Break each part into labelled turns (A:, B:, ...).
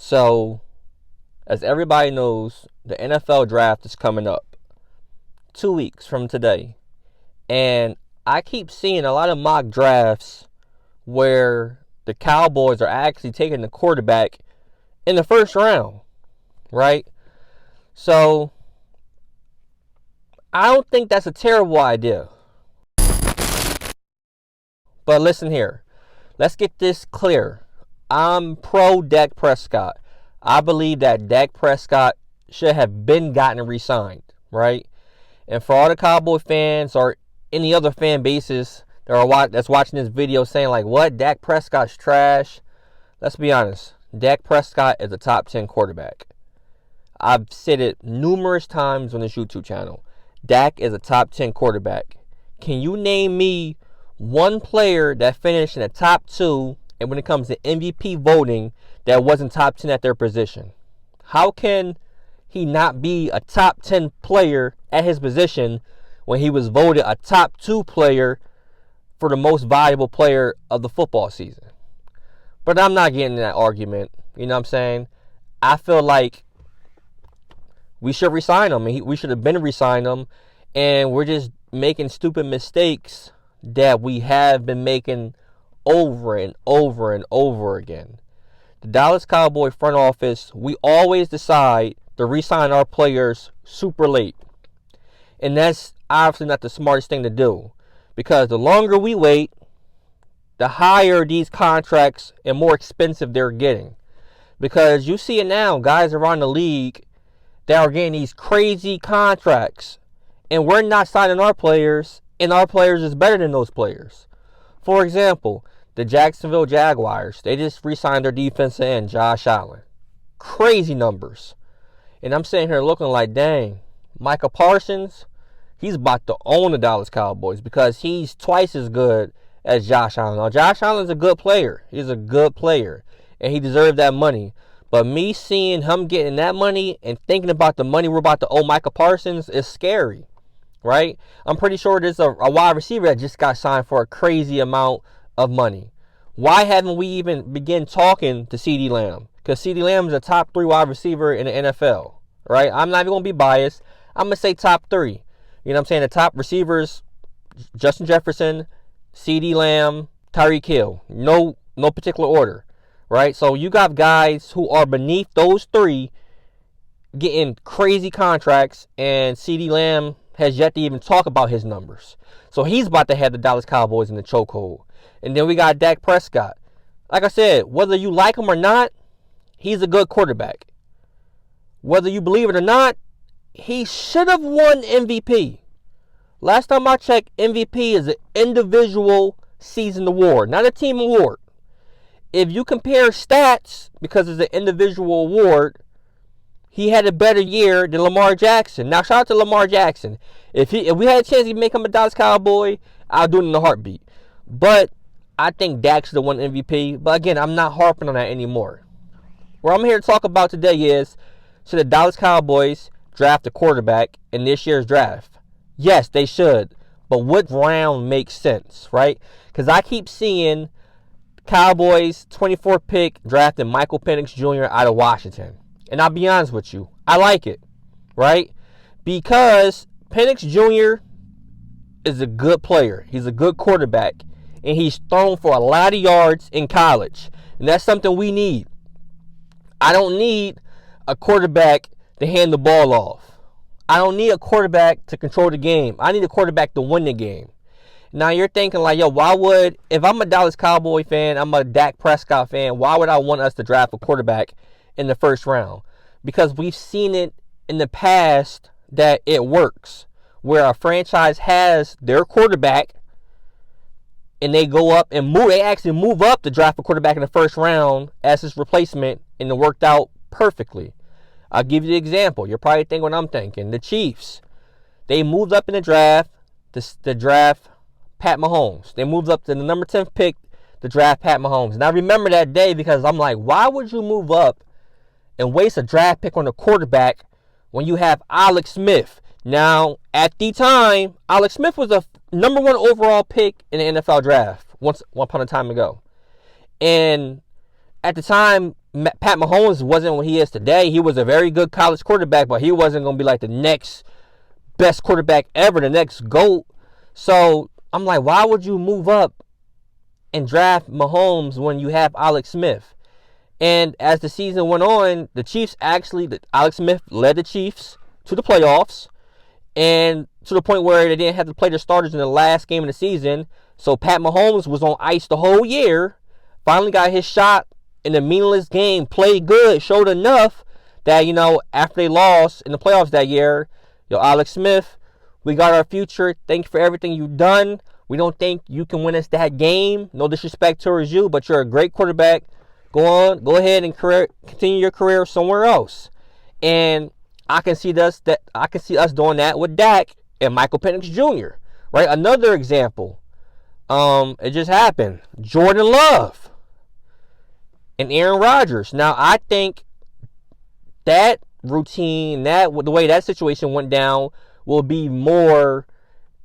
A: So, as everybody knows, the NFL draft is coming up 2 weeks from today. And I keep seeing a lot of mock drafts where the Cowboys are actually taking the quarterback in the first round, right? So, I don't think that's a terrible idea. But listen here. Let's get this clear. I'm pro Dak Prescott. I believe that Dak Prescott should have been gotten re-signed, right? And for all the Cowboy fans or any other fan bases that's watching this video saying like, what, Dak Prescott's trash? Let's be honest. Dak Prescott is a top 10 quarterback. I've said it numerous times on this YouTube channel. Dak is a top 10 quarterback. Can you name me one player that finished in the top 2, and when it comes to MVP voting, that wasn't top 10 at their position? How can he not be a top 10 player at his position when he was voted a top 2 player for the most valuable player of the football season? But I'm not getting in that argument. You know what I'm saying? I feel like we should resign him. We should have been re-signed him. And we're just making stupid mistakes that we have been making over and over and over again. The Dallas Cowboy front office, we always decide to re-sign our players super late. And that's obviously not the smartest thing to do. Because the longer we wait, the higher these contracts and more expensive they're getting. Because you see it now, guys around the league that are getting these crazy contracts. And we're not signing our players, and our players is better than those players. For example, the Jacksonville Jaguars, they just re-signed their defensive end, Josh Allen. Crazy numbers. And I'm sitting here looking like, dang, Micah Parsons, he's about to own the Dallas Cowboys because he's twice as good as Josh Allen. Now, Josh Allen's a good player. He's a good player, and he deserved that money. But me seeing him getting that money and thinking about the money we're about to owe Micah Parsons is scary, right? I'm pretty sure there's a wide receiver that just got signed for a crazy amount of money. Why haven't we even begun talking to CeeDee Lamb? Because CeeDee Lamb is a top 3 wide receiver in the NFL, right? I'm not even going to be biased. I'm going to say top 3. You know what I'm saying? The top receivers, Justin Jefferson, CeeDee Lamb, Tyreek Hill. No particular order, right? So you got guys who are beneath those 3 getting crazy contracts, and CeeDee Lamb has yet to even talk about his numbers. So he's about to have the Dallas Cowboys in the chokehold. And then we got Dak Prescott. Like I said, whether you like him or not, he's a good quarterback. Whether you believe it or not, he should have won MVP. Last time I checked, MVP is an individual season award, not a team award. If you compare stats, because it's an individual award, he had a better year than Lamar Jackson. Now, shout out to Lamar Jackson. If we had a chance to make him a Dallas Cowboy, I'll do it in a heartbeat. But I think Dak should have won MVP. But again, I'm not harping on that anymore. What I'm here to talk about today is, should the Dallas Cowboys draft a quarterback in this year's draft? Yes, they should. But what round makes sense, right? Because I keep seeing Cowboys 24th pick drafting Micah Penix Jr. out of Washington. And I'll be honest with you, I like it, right? Because Penix Jr. is a good player. He's a good quarterback. And he's thrown for a lot of yards in college. And that's something we need. I don't need a quarterback to hand the ball off. I don't need a quarterback to control the game. I need a quarterback to win the game. Now you're thinking like, yo, if I'm a Dallas Cowboy fan, I'm a Dak Prescott fan, why would I want us to draft a quarterback in the first round? Because we've seen it in the past that it works. Where a franchise has their quarterback and they go up and they actually move up to draft a quarterback in the first round as his replacement, and it worked out perfectly. I'll give you the example. You're probably thinking what I'm thinking. The Chiefs, they moved up in the draft to draft Pat Mahomes. They moved up to the number 10th pick to draft Pat Mahomes. And I remember that day because I'm like, why would you move up and waste a draft pick on a quarterback when you have Alex Smith? Now, at the time, Alex Smith was a number 1 overall pick in the NFL draft once upon a time ago. And at the time, Pat Mahomes wasn't what he is today. He was a very good college quarterback, but he wasn't going to be like the next best quarterback ever, the next GOAT. So I'm like, why would you move up and draft Mahomes when you have Alex Smith? And as the season went on, Alex Smith led the Chiefs to the playoffs, and to the point where they didn't have to play their starters in the last game of the season. So Pat Mahomes was on ice the whole year, finally got his shot in a meaningless game, played good, showed enough that, after they lost in the playoffs that year, Alex Smith, we got our future. Thank you for everything you've done. We don't think you can win us that game. No disrespect towards you, but you're a great quarterback. Go ahead and continue your career somewhere else. And I can see us doing that with Dak and Michael Penix Jr. Right? Another example. It just happened. Jordan Love and Aaron Rodgers. Now, I think that routine, the way that situation went down, will be more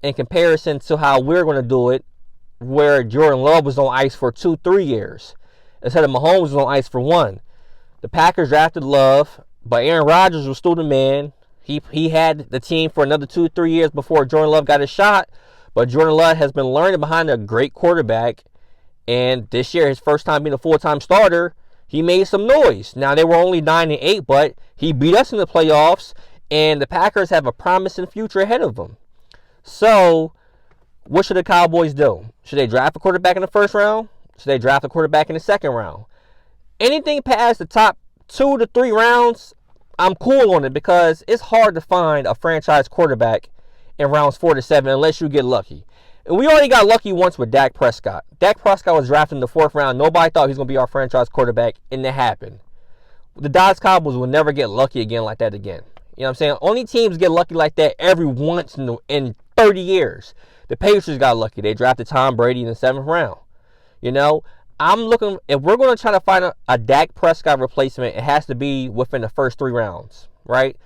A: in comparison to how we're going to do it, where Jordan Love was on ice for 2-3 years instead of Mahomes was on ice for 1. The Packers drafted Love, but Aaron Rodgers was still the man. He had the team for another 2-3 years before Jordan Love got his shot, but Jordan Love has been learning behind a great quarterback, and this year, his first time being a full-time starter, he made some noise. Now, they were only 9-8, but he beat us in the playoffs, and the Packers have a promising future ahead of them. So, what should the Cowboys do? Should they draft a quarterback in the first round? Should they draft a quarterback in the second round? Anything past the top 2 to 3 rounds, I'm cool on it, because it's hard to find a franchise quarterback in rounds 4 to 7 unless you get lucky. And we already got lucky once with Dak Prescott. Dak Prescott was drafted in the 4th round. Nobody thought he was going to be our franchise quarterback, and it happened. The Dallas Cowboys will never get lucky again like that again. You know what I'm saying? Only teams get lucky like that every once in 30 years. The Patriots got lucky. They drafted Tom Brady in the 7th round. I'm looking, if we're going to try to find a Dak Prescott replacement, it has to be within the first 3 rounds, right?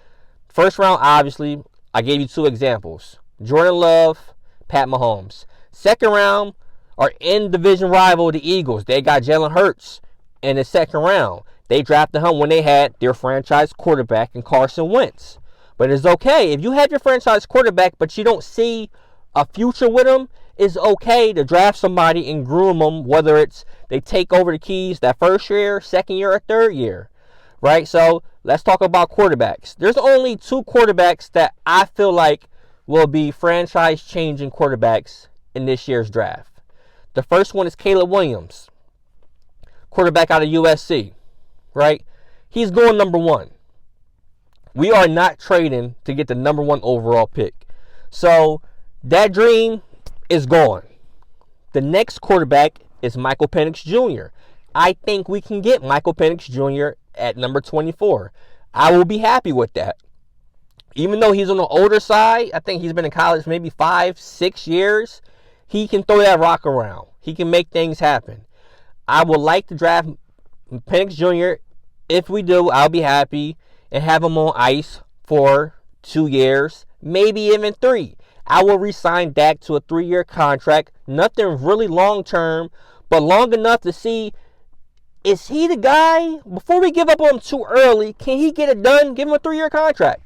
A: First round, obviously, I gave you 2 examples. Jordan Love, Pat Mahomes. Second round, our in-division rival, the Eagles. They got Jalen Hurts in the second round. They drafted him when they had their franchise quarterback in Carson Wentz. But it's okay. If you have your franchise quarterback, but you don't see a future with him, it's okay to draft somebody and groom them, whether it's they take over the keys that first year, second year, or third year. Right? So let's talk about quarterbacks. There's only 2 quarterbacks that I feel like will be franchise-changing quarterbacks in this year's draft. The first one is Caleb Williams, quarterback out of USC, right? He's going number 1. We are not trading to get the number 1 overall pick. So that dream is gone. The next quarterback is Michael Penix Jr. I think we can get Michael Penix Jr. at number 24. I will be happy with that. Even though he's on the older side, I think he's been in college maybe 5-6 years. He can throw that rock around. He can make things happen. I would like to draft Penix Jr. If we do, I'll be happy and have him on ice for 2 years, maybe even 3. I will re-sign Dak to a 3-year contract. Nothing really long-term, but long enough to see, is he the guy? Before we give up on him too early, can he get it done? Give him a 3-year contract.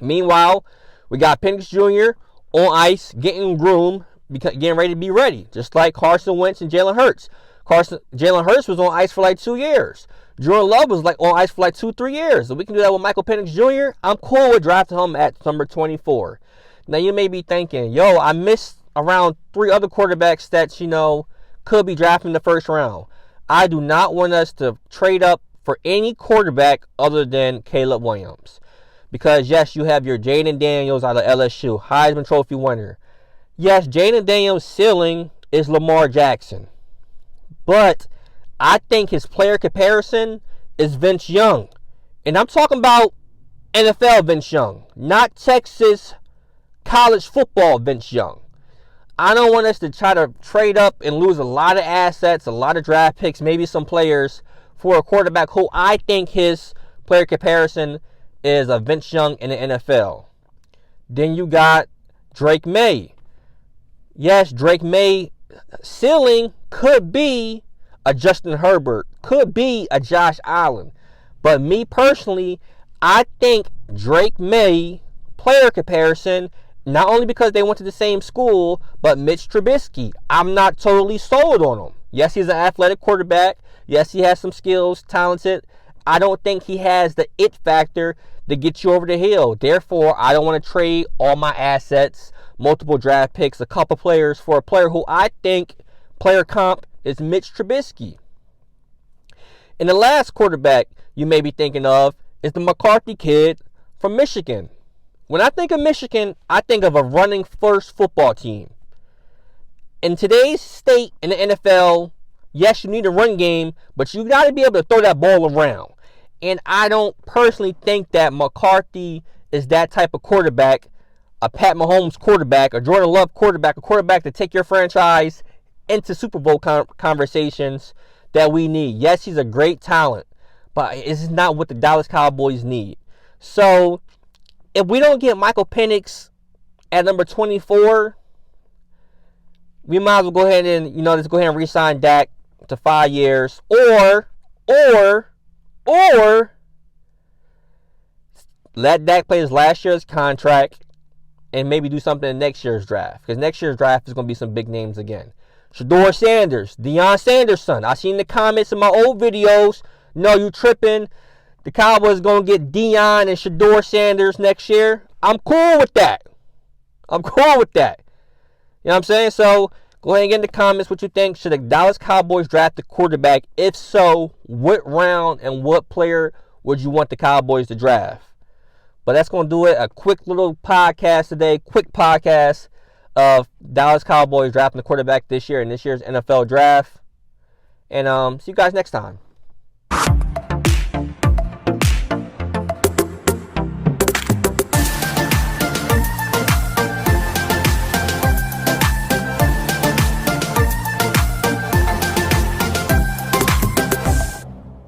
A: Meanwhile, we got Penix Jr. on ice, getting groomed, getting ready to be ready, just like Carson Wentz and Jalen Hurts. Jalen Hurts was on ice for like 2 years. Jordan Love was like on ice for like 2-3 years. So we can do that with Michael Penix Jr. I'm cool with drafting him at number 24. Now you may be thinking, I missed around 3 other quarterbacks that, could be drafted in the first round. I do not want us to trade up for any quarterback other than Caleb Williams. Because, yes, you have your Jaden Daniels out of LSU, Heisman Trophy winner. Yes, Jaden Daniels' ceiling is Lamar Jackson. But I think his player comparison is Vince Young. And I'm talking about NFL Vince Young, not Texas college football Vince Young. I don't want us to try to trade up and lose a lot of assets, a lot of draft picks, maybe some players for a quarterback who I think his player comparison is a Vince Young in the NFL. Then you got Drake May. Yes, Drake May ceiling could be a Justin Herbert, could be a Josh Allen. But me personally, I think Drake May, player comparison, not only because they went to the same school, but Mitch Trubisky, I'm not totally sold on him. Yes, he's an athletic quarterback. Yes, he has some skills, talented. I don't think he has the it factor to get you over the hill. Therefore, I don't want to trade all my assets, multiple draft picks, a couple players for a player who I think player comp is Mitch Trubisky. And the last quarterback you may be thinking of is the McCarthy kid from Michigan. When I think of Michigan, I think of a running first football team. In today's state in the NFL, yes, you need a run game, but you got to be able to throw that ball around. And I don't personally think that McCarthy is that type of quarterback, a Pat Mahomes quarterback, a Jordan Love quarterback, a quarterback to take your franchise into Super Bowl conversations that we need. Yes, he's a great talent, but it's not what the Dallas Cowboys need. So, if we don't get Michael Penix at number 24, we might as well go ahead and, let's go ahead and re-sign Dak to 5 years. Or let Dak play his last year's contract and maybe do something in next year's draft. Because next year's draft is going to be some big names again. Shedeur Sanders, Deion Sanders' son. I seen the comments in my old videos. No, you tripping. The Cowboys going to get Deion and Shedeur Sanders next year. I'm cool with that. You know what I'm saying? So, go ahead and get in the comments what you think. Should the Dallas Cowboys draft a quarterback? If so, what round and what player would you want the Cowboys to draft? But that's going to do it. A quick little podcast today. Quick podcast of Dallas Cowboys drafting the quarterback this year in this year's NFL draft. And see you guys next time.